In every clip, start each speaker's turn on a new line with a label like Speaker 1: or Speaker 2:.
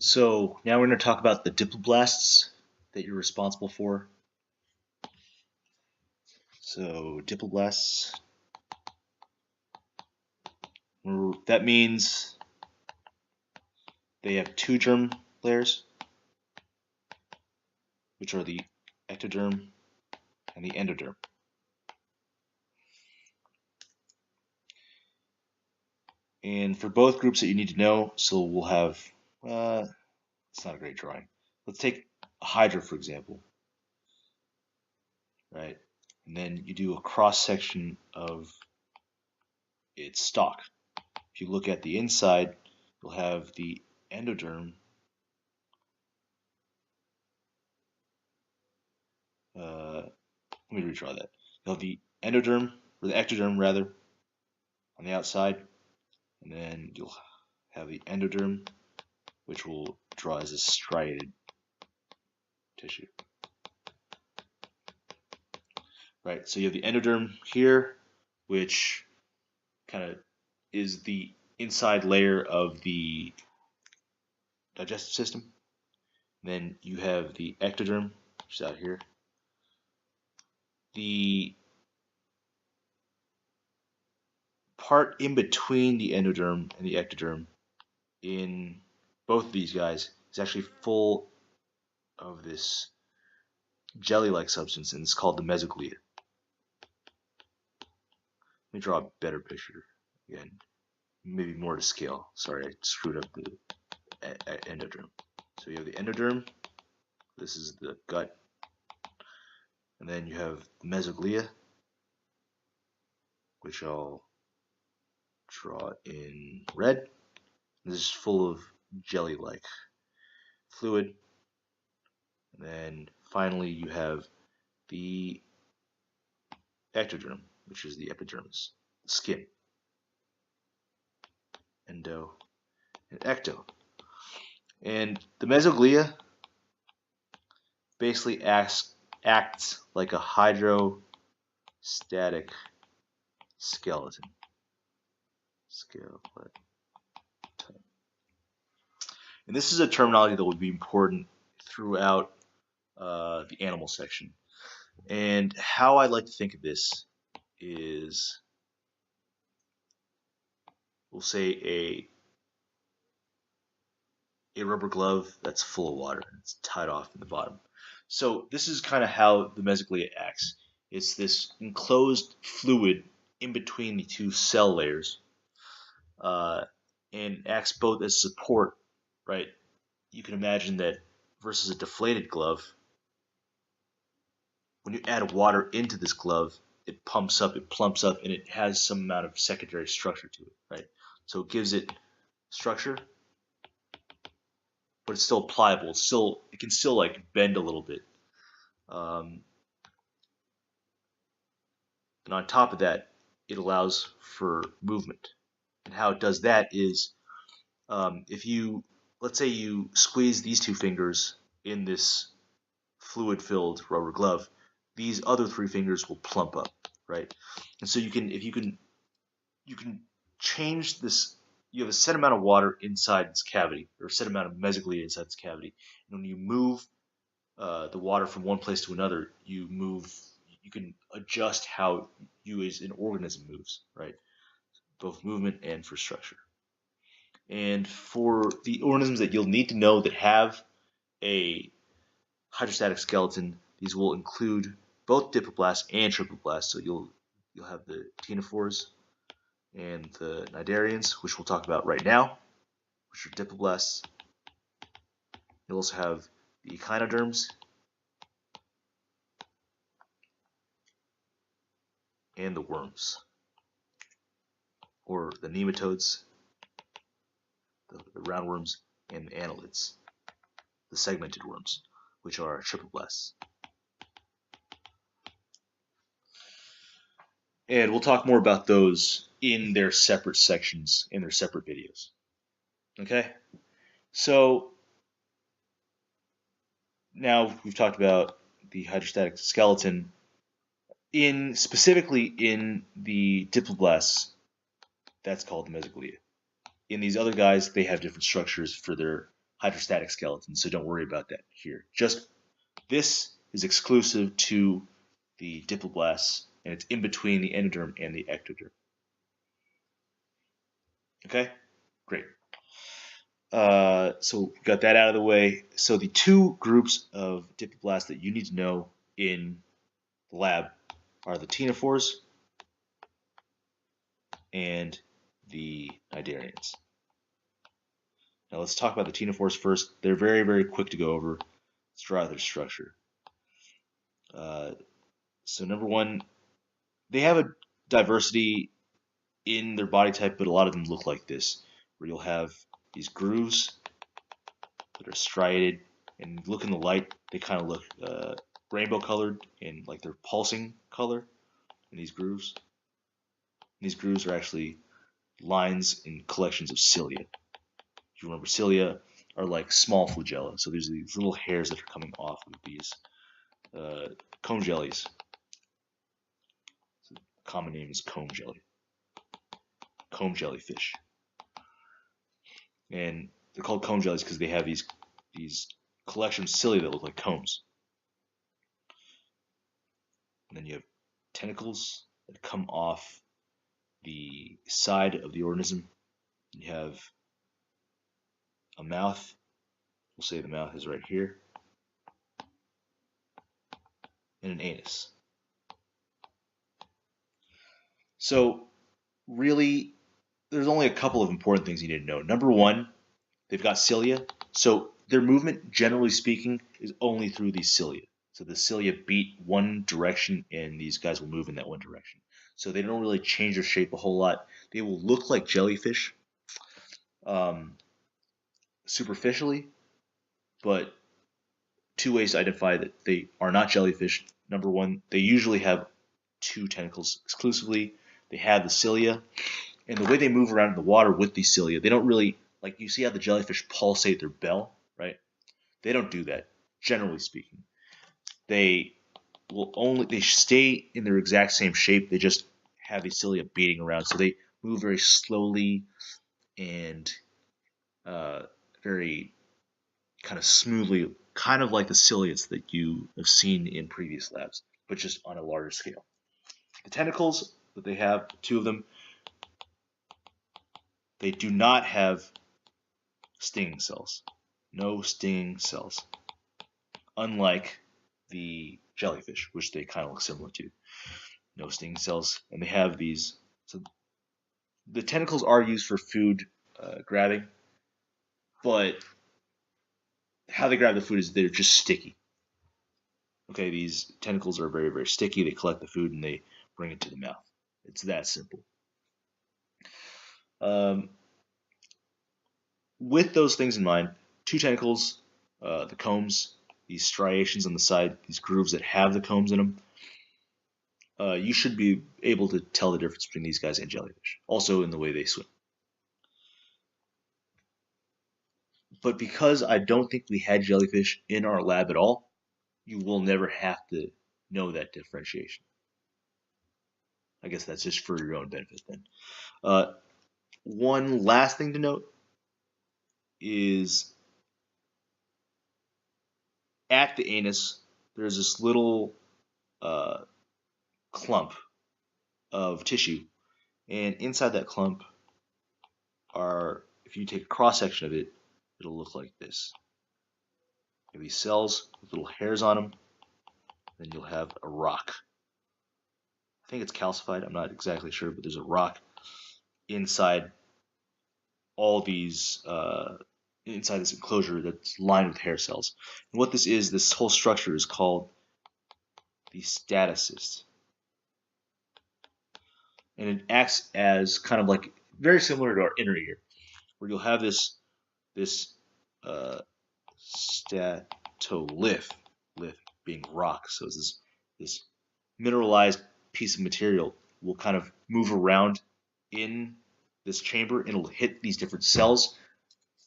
Speaker 1: So now we're going to talk about the diploblasts that you're responsible for. So diploblasts, that means they have two germ layers, which are the ectoderm and the endoderm. And for both groups that you need to know, so we'll have, it's not a great drawing. Let's take a hydra, for example, right? And then you do a cross section of its stalk. If you look at the inside, you'll have the endoderm. Let me redraw that. You'll have the endoderm, or the ectoderm rather, on the outside, and then you'll have the endoderm, which will draw as a striated tissue. Right, so you have the endoderm here, which kind of is the inside layer of the digestive system. Then you have the ectoderm, which is out here. The part in between the endoderm and the ectoderm in both of these guys is actually full of this jelly-like substance, and it's called the mesoglia. Let me draw a better picture again, maybe more to scale. Sorry, I screwed up the endoderm. So you have the endoderm, this is the gut, and then you have the mesoglia, which I'll draw in red. This is full of jelly-like fluid. And then finally you have the ectoderm, which is the epidermis, the skin. Endo and ecto. And the mesoglia basically acts like a hydrostatic skeleton. And this is a terminology that would be important throughout the animal section. And how I like to think of this is, we'll say a rubber glove that's full of water. It's tied off in the bottom. So this is kind of how the mesoglia acts. It's this enclosed fluid in between the two cell layers, and acts both as support, right? You can imagine that versus a deflated glove, when you add water into this glove, it pumps up, it plumps up, and it has some amount of secondary structure to it, right? So it gives it structure, but it's still pliable. It can still like bend a little bit. And on top of that, it allows for movement. And how it does that is, let's say you squeeze these two fingers in this fluid-filled rubber glove, these other three fingers will plump up, right? And so you can change this. You have a set amount of water inside this cavity, or a set amount of mesoglia inside this cavity. And when you move the water from one place to another, you can adjust how you as an organism moves, right? Both movement and for structure. And for the organisms that you'll need to know that have a hydrostatic skeleton, these will include both diploblasts and triploblasts. So you'll have the ctenophores and the cnidarians, which we'll talk about right now, which are diploblasts. You'll also have the echinoderms and the worms, or the nematodes, the roundworms, and the annelids, the segmented worms, which are triploblasts. And we'll talk more about those in their separate sections, in their separate videos. Okay? So now we've talked about the hydrostatic skeleton. Specifically in the diploblasts, that's called the mesoglia. In these other guys, they have different structures for their hydrostatic skeletons, so don't worry about that here. Just this is exclusive to the diploblasts, and it's in between the endoderm and the ectoderm. Okay, great. So we got that out of the way. So the two groups of diploblasts that you need to know in the lab are the ctenophores and the cnidarians. Now let's talk about the ctenophores first. They're very, very quick to go over. Let's draw out their structure. So number one, they have a diversity in their body type, but a lot of them look like this, where you'll have these grooves that are striated, and look in the light, they kind of look rainbow colored and like they're pulsing color in these grooves. And these grooves are actually lines and collections of cilia. If you remember, cilia are like small flagella, so there's these little hairs that are coming off of these comb jellies. So the common name is comb jelly. Comb jellyfish. And they're called comb jellies because they have these collections of cilia that look like combs. And then you have tentacles that come off the side of the organism. You have a mouth. We'll say the mouth is right here. And an anus. So really, there's only a couple of important things you need to know. Number one, they've got cilia. So their movement, generally speaking, is only through these cilia. So the cilia beat one direction, and these guys will move in that one direction. So they don't really change their shape a whole lot. They will look like jellyfish superficially, but two ways to identify that they are not jellyfish. Number one, they usually have two tentacles exclusively. They have the cilia, and the way they move around in the water with these cilia, they don't really, like you see how the jellyfish pulsate their bell, right? They don't do that, generally speaking. They stay in their exact same shape. They just have these cilia beating around, so they move very slowly and very kind of smoothly, kind of like the ciliates that you have seen in previous labs, but just on a larger scale. The tentacles that they have, two of them, they do not have stinging cells. No stinging cells. Unlike the jellyfish, which they kind of look similar to. No stinging cells. And they have these. So the tentacles are used for food grabbing, but how they grab the food is they're just sticky. Okay, these tentacles are very, very sticky. They collect the food and they bring it to the mouth. It's that simple. With those things in mind, two tentacles, the combs, these striations on the side, these grooves that have the combs in them, you should be able to tell the difference between these guys and jellyfish. Also in the way they swim. But because I don't think we had jellyfish in our lab at all, you will never have to know that differentiation. I guess that's just for your own benefit then. One last thing to note is at the anus, there's this little clump of tissue, and inside that clump are, if you take a cross section of it, it'll look like this. You have these cells with little hairs on them, then you'll have a rock. I think it's calcified, I'm not exactly sure, but there's a rock inside all these, inside this enclosure that's lined with hair cells. And what this is, this whole structure is called the statocyst. And it acts as kind of like, very similar to our inner ear, where you'll have this statolith, being rock. So it's this mineralized piece of material will kind of move around in this chamber, and it'll hit these different cells.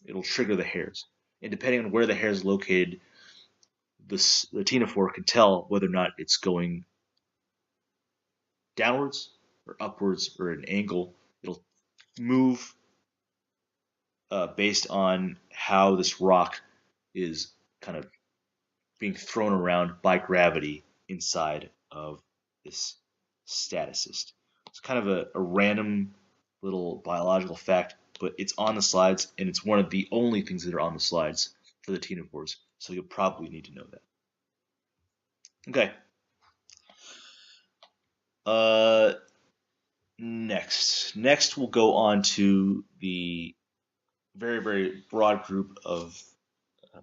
Speaker 1: It'll trigger the hairs, and depending on where the hair is located, the ctenophore can tell whether or not it's going downwards or upwards or at an angle. It'll move based on how this rock is kind of being thrown around by gravity inside of this staticist. It's kind of a random little biological fact, but it's on the slides, and it's one of the only things that are on the slides for the ctenophores, so you'll probably need to know that. Okay. Next we'll go on to the very, very broad group of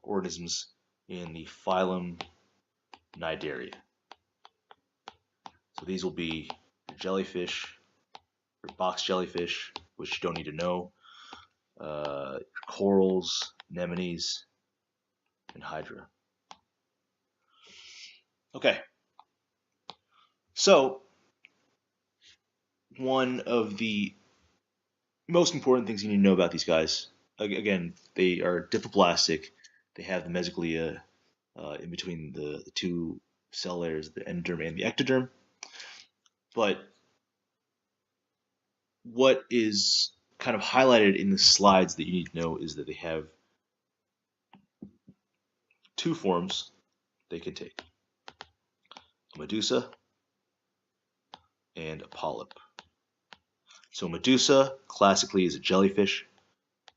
Speaker 1: organisms in the phylum Cnidaria. So these will be jellyfish, or box jellyfish, which you don't need to know, corals, anemones, and hydra. Okay. So one of the most important things you need to know about these guys, again, they are diploblastic. They have the mesoglea in between the two cell layers, the endoderm and the ectoderm. But what is kind of highlighted in the slides that you need to know is that they have two forms they can take: a medusa and a polyp. So medusa classically is a jellyfish.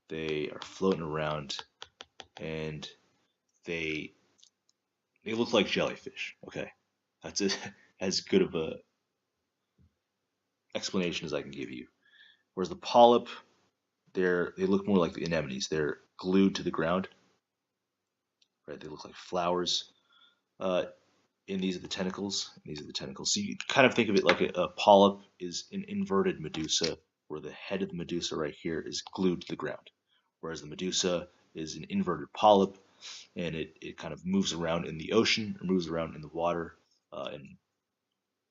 Speaker 1: They are floating around and they look like jellyfish. Okay, that's as good of a explanation as I can give you. Whereas the polyp, they look more like the anemones. They're glued to the ground. Right? They look like flowers. And these are the tentacles. And these are the tentacles. So you kind of think of it like a polyp is an inverted medusa, where the head of the medusa right here is glued to the ground, whereas the medusa is an inverted polyp, and it kind of moves around in the ocean or moves around in the water, and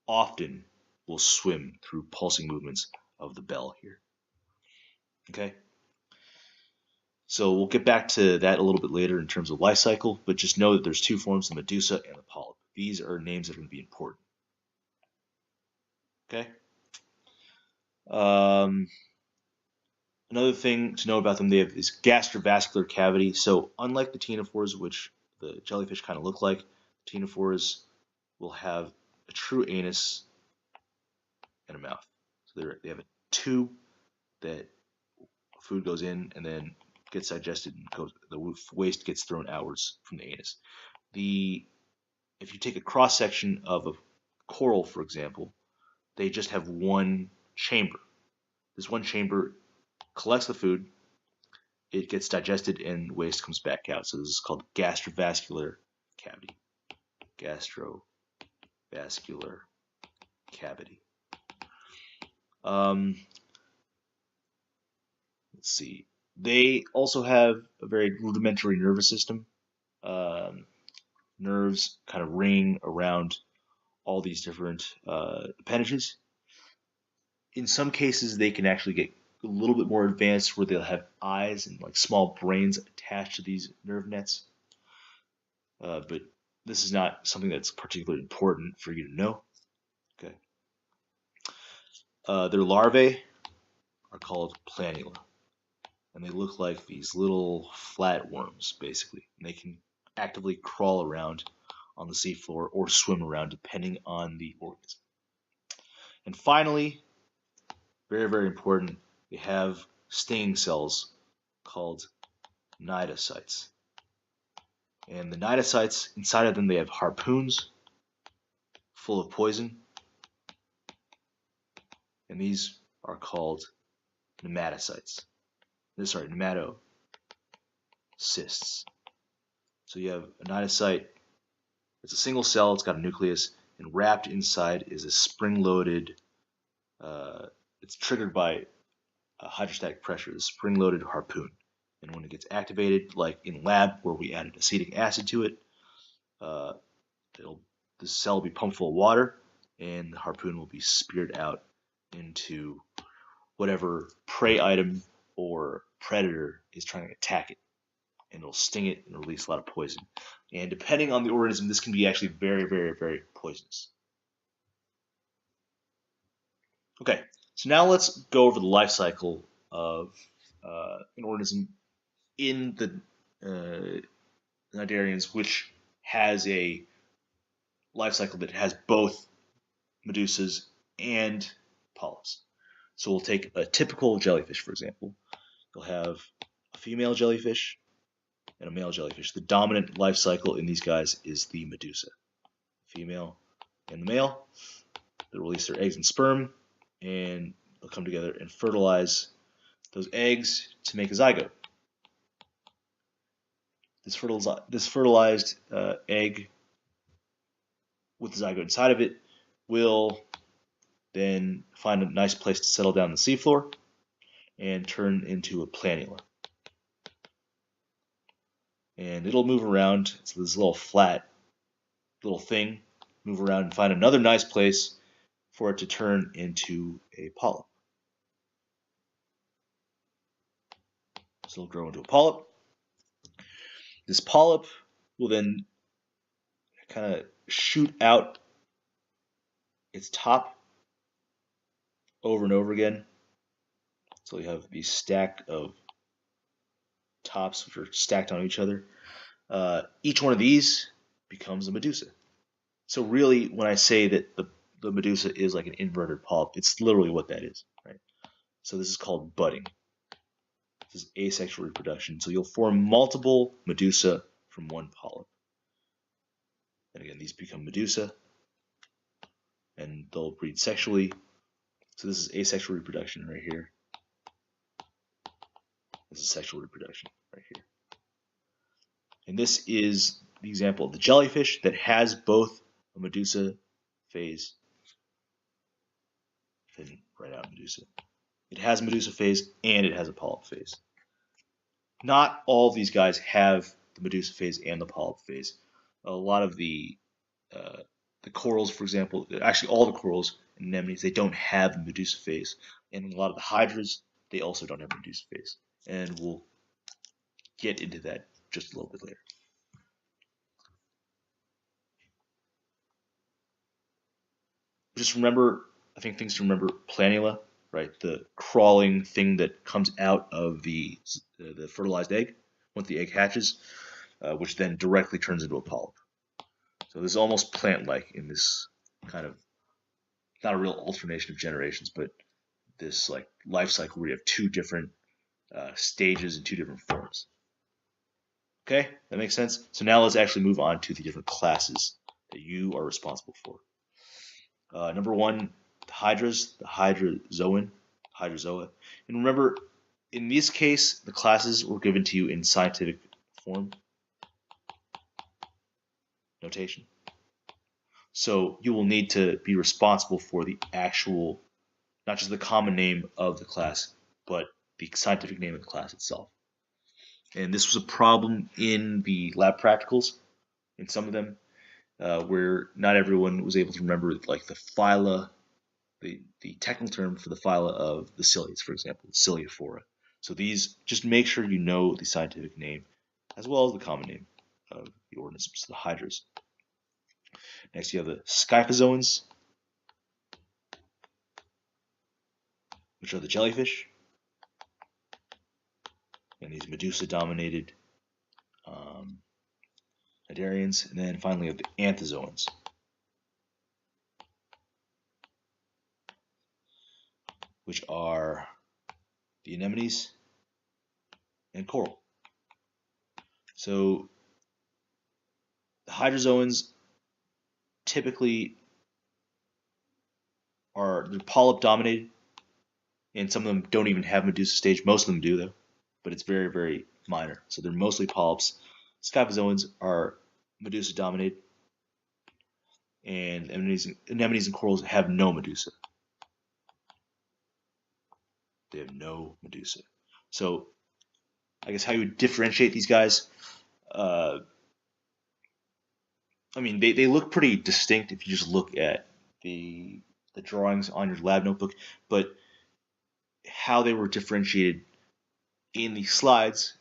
Speaker 1: often will swim through pulsing movements of the bell here. Okay. So we'll get back to that a little bit later in terms of life cycle, but just know that there's two forms, the medusa and the polyp. These are names that are going to be important. Okay. Another thing to know about them, they have this gastrovascular cavity. So unlike the ctenophores, which the jellyfish kind of look like, ctenophores will have a true anus and a mouth. So they have a tube that food goes in and then gets digested and the waste gets thrown outwards from the anus. If you take a cross section of a coral, for example, they just have one chamber. This one chamber collects the food, it gets digested, and waste comes back out. So this is called gastrovascular cavity. Gastrovascular cavity. Let's see. They also have a very rudimentary nervous system. Nerves kind of ring around all these different appendages. In some cases, they can actually get a little bit more advanced, where they'll have eyes and like small brains attached to these nerve nets. But this is not something that's particularly important for you to know. Okay. Their larvae are called planula, and they look like these little flatworms, basically. And they can actively crawl around on the seafloor or swim around, depending on the organism. And finally, very, very important, they have stinging cells called cnidocytes. And the cnidocytes, inside of them, they have harpoons full of poison. And these are called nematocysts. Sorry, nematocysts. So you have a cnidocyte. It's a single cell. It's got a nucleus, and wrapped inside is a spring-loaded. It's triggered by hydrostatic pressure, the spring-loaded harpoon. And when it gets activated, like in lab where we added acetic acid to it, the cell will be pumped full of water, and the harpoon will be speared out into whatever prey item or predator is trying to attack it, and it'll sting it and release a lot of poison. And depending on the organism, this can be actually very, very, very poisonous. Okay, so now let's go over the life cycle of an organism in the cnidarians, which has a life cycle that has both medusas and polyps. So we'll take a typical jellyfish, for example. You'll have a female jellyfish and a male jellyfish. The dominant life cycle in these guys is the medusa. Female and the male, they'll release their eggs and sperm, and they'll come together and fertilize those eggs to make a zygote. This fertilized egg with the zygote inside of it will then find a nice place to settle down the seafloor and turn into a planula. And it'll move around. It's this little flat little thing, move around and find another nice place for it to turn into a polyp. So it'll grow into a polyp. This polyp will then kind of shoot out its top over and over again. So you have these stack of tops which are stacked on each other. Each one of these becomes a medusa. So really, when I say that the medusa is like an inverted polyp, it's literally what that is, right? So this is called budding. This is asexual reproduction. So you'll form multiple medusa from one polyp. And again, these become medusa, and they'll breed sexually. So this is asexual reproduction right here. This is sexual reproduction right here. And this is the example of the jellyfish that has both a medusa phase. I didn't write out medusa. It has a medusa phase and it has a polyp phase. Not all of these guys have the medusa phase and the polyp phase. A lot of the corals, for example, actually all the corals and anemones, they don't have the medusa phase. And a lot of the hydras, they also don't have a medusa phase. And we'll get into that just a little bit later. Just remember, I think things to remember, planula, right? The crawling thing that comes out of the fertilized egg once the egg hatches, which then directly turns into a polyp. So this is almost plant-like in this kind of, not a real alternation of generations, but this like life cycle where you have two different stages and two different forms. Okay, that makes sense? So now let's actually move on to the different classes that you are responsible for. Number one, the hydras, the hydrozoa. And remember, in this case, the classes were given to you in scientific form notation. So you will need to be responsible for the actual, not just the common name of the class, but the scientific name of the class itself. And this was a problem in the lab practicals, in some of them, where not everyone was able to remember like the phyla, the technical term for the phyla of the ciliates, for example, Ciliophora. So these, just make sure you know the scientific name as well as the common name of the organisms, the hydras. Next, you have the scyphozoans, which are the jellyfish, and these medusa-dominated cnidarians. And then finally, you have the anthozoans, which are the anemones and coral. So the hydrozoans typically they're polyp dominated, and some of them don't even have medusa stage. Most of them do though, but it's very, very minor. So they're mostly polyps. Scyphozoans are medusa dominated, and anemones and corals have no medusa. They have no medusa. So I guess how you would differentiate these guys, I mean, they look pretty distinct if you just look at the drawings on your lab notebook, but how they were differentiated in the slides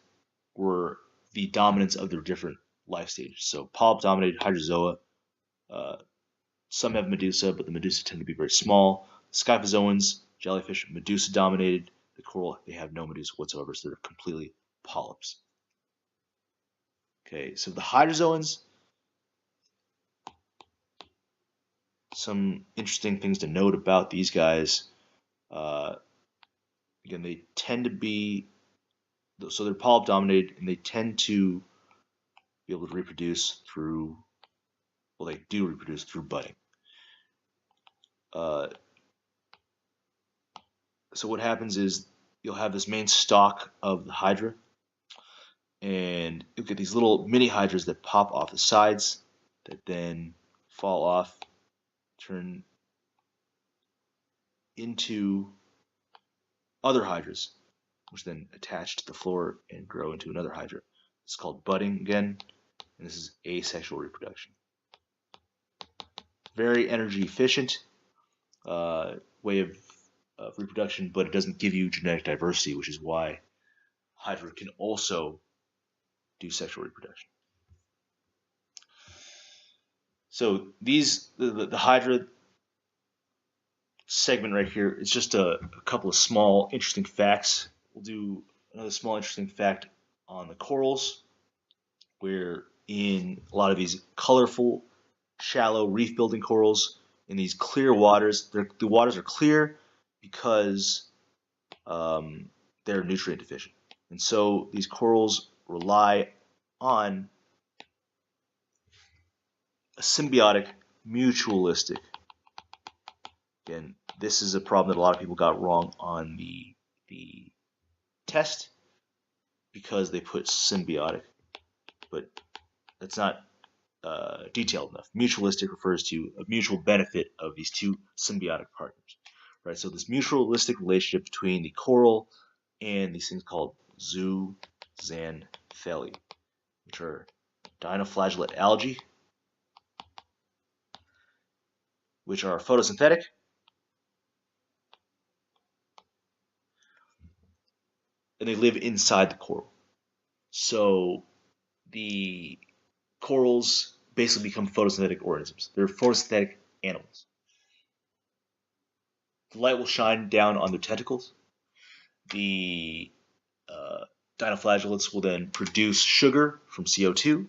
Speaker 1: were the dominance of their different life stages. So polyp-dominated hydrozoa, some have medusa, but the medusa tend to be very small. Scyphozoans, jellyfish, medusa-dominated. The coral, they have no medusa whatsoever, so they're completely polyps. Okay, so the hydrozoans, some interesting things to note about these guys. Again, they tend to be, so they're polyp dominated, and they tend to be able to reproduce through, well, they do reproduce through budding. So what happens is you'll have this main stalk of the hydra, and you'll get these little mini hydras that pop off the sides that then fall off, turn into other hydras, which then attach to the floor and grow into another hydra. It's called budding again, and this is asexual reproduction. Very energy efficient way of reproduction, but it doesn't give you genetic diversity, which is why hydra can also do sexual reproduction. So the hydra segment right here is just a couple of small interesting facts. We'll do another small interesting fact on the corals, where in a lot of these colorful, shallow reef building corals, in these clear waters, the waters are clear because they're nutrient deficient. And so these corals rely on a symbiotic, mutualistic. Again, this is a problem that a lot of people got wrong on the test because they put symbiotic, but that's not detailed enough. Mutualistic refers to a mutual benefit of these two symbiotic partners, right? So this mutualistic relationship between the coral and these things called zooxanthellae, which are dinoflagellate algae, which are photosynthetic, and they live inside the coral. So the corals basically become photosynthetic organisms. They're photosynthetic animals. The light will shine down on their tentacles. The dinoflagellates will then produce sugar from CO2,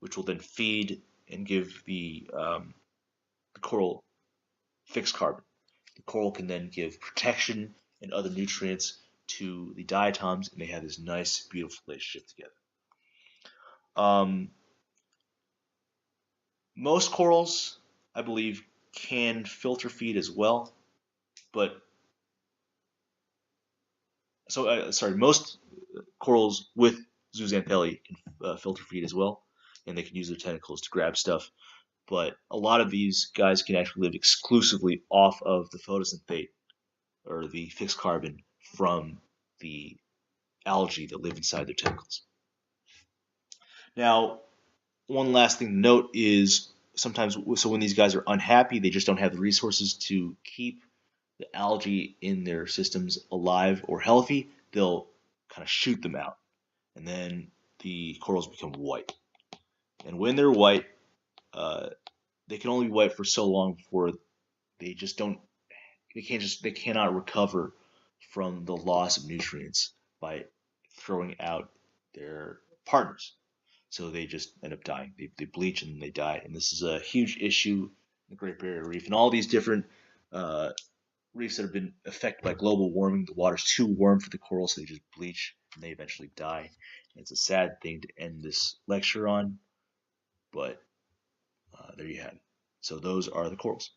Speaker 1: which will then feed and give the coral fixed carbon. The coral can then give protection and other nutrients to the diatoms, and they have this nice, beautiful relationship together. Most corals, I believe, can filter feed as well, but most corals with zooxanthellae can filter feed as well, and they can use their tentacles to grab stuff. But a lot of these guys can actually live exclusively off of the photosynthate, or the fixed carbon from the algae that live inside their tentacles. Now, one last thing to note is sometimes, so when these guys are unhappy, they just don't have the resources to keep the algae in their systems alive or healthy, they'll kind of shoot them out, and then the corals become white. And when they're white, they can only be white for so long before they just don't, they cannot recover from the loss of nutrients by throwing out their partners. So they just end up dying. They bleach and they die. And this is a huge issue in the Great Barrier Reef and all these different reefs that have been affected by global warming. The water's too warm for the corals, so they just bleach and they eventually die. And it's a sad thing to end this lecture on, but there you have it. So those are the corals.